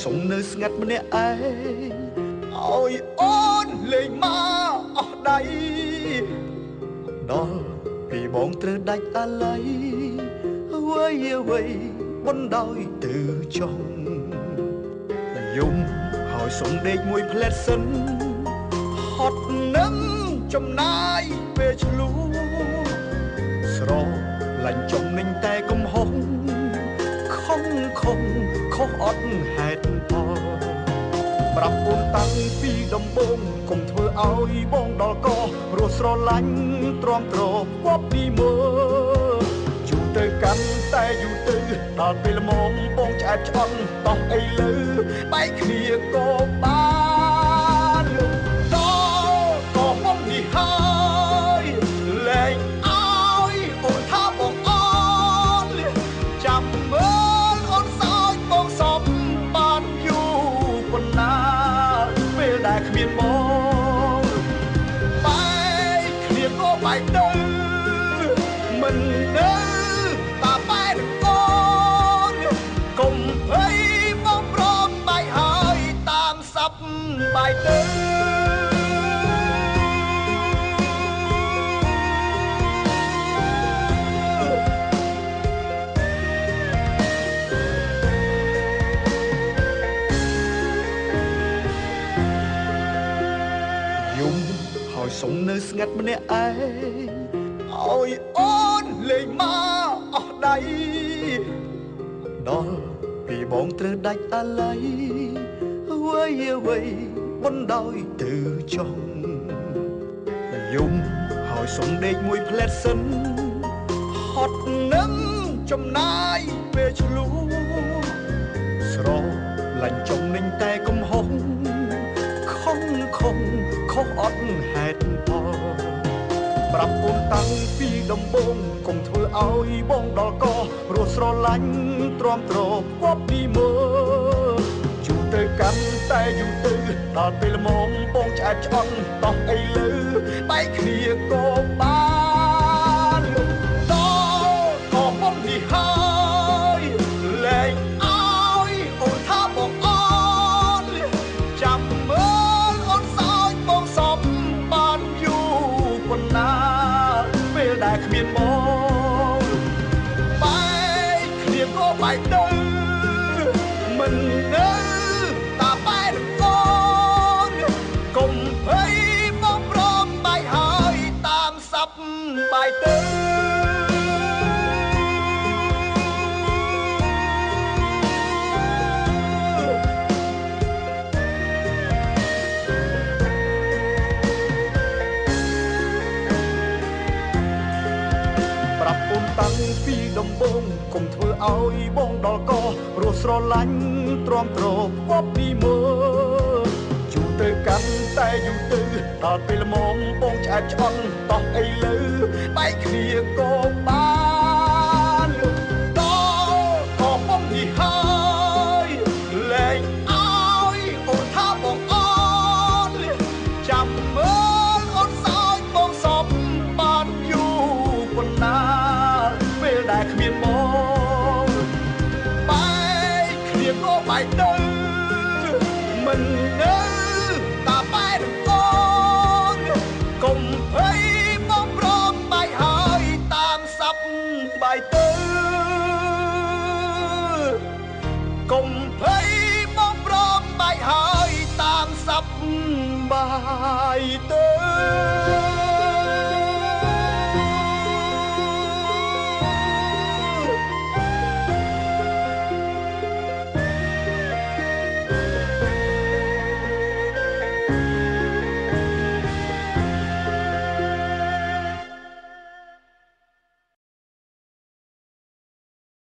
សុំនៅស្ងាត់ម្នាក់ឯងឲ្យអូនលេងមកអស់ដៃដល់ពីបងត្រូវដាច់អាឡ័យអ្វីបណ្ដោយទៅចង់យំហើយសុំដេកមួយផ្លែតសិនហត់នឹងចំណាយពេលឆ្លូស្រលាញ់ចំនឹងតែកំហុសខំខុសអត់ហេតុផលប្រាប់អូនតាំងពីដំបូងកុំធ្វើឲ្យបងដល់កព្រោះស្រឡាញ់ទ្រាំទ្រគប់ពីមើយូរទៅកាន់តែយូរទៅដល់ពេលល្មមបងឆ្អែតឆ្អន់តោះអីលើបែកគ្នាក៏បានដល់ក៏មកនេះហើយលែងឲ្យអូនថាបងអូនចាំមើលអូនសោចបងសំបានយូរប៉ុណ្ណាពេលដែលគ្មានបងបែកគ្នាក៏បែកទៅមិននៅតាបែកអូនកុំភ័យបងព្រមបែកហើយតាមសັບបែកទៅយំហើយសុំនៅស្ងាត់ម្នាក់ឯងឲ្យអូនលេងមកអស់ដៃដល់ពីបងត្រូវដាច់អាឡ័យអ្វីបណ្ដោយទៅចង់យំហើយសុំដេកមួយផ្លែតសិនហត់នឹងចំណាយពេលឆ្លូស្រលាញ់ចំនឹងតែកំហុសខំខុសអត់ហេតុផលប្រាប់អូនតាំងពីដំបូងកុំធ្វើឲ្យបងដល់កព្រោះស្រឡាញ់ទ្រាំទ្រគប់ពីមើយូរទៅកាន់តែយូរទៅដល់ពេលល្មមបងឆ្អែតឆ្អន់តោះអីលើបែកគ្នាក៏បានដល់ក៏មកនេះហើយលែងឲ្យអូនថាបងអូនចាំមើលអូនសោចបងសំបានយូរប៉ុណ្ណាពេលដែលគ្មានបងបែកគ្នាក៏បែកទៅមិននៅតាបែកអូនកុំភ័យបងព្រមបែកហើយតាមសັບបែកទៅប្រាប់អូនតាំងពីដំបូងកុំធ្វើឲ្យបងដល់កព្រោះស្រឡាញ់ទ្រាំទ្រគប់ពីមើយូរទៅកាន់តែយូរទៅដល់ពេលល្មមបងឆ្អែតឆ្អន់តោះអីលើបែកគ្នាក៏បានដល់ក៏មកនេះហើយលែងឲ្យអូនថាបងអូនចាំមើលអូនសោចបងសំបានយូរប៉ុណ្ណាពេលដែលគ្មានបងបែកគ្នាក៏បែកទៅមិននៅតាបែកអូនកុំភ័យបងព្រមបែកហើយតាមសັບបែកទៅកុំភ័យបងព្រមបែកហើយតាមសັບបែកទៅ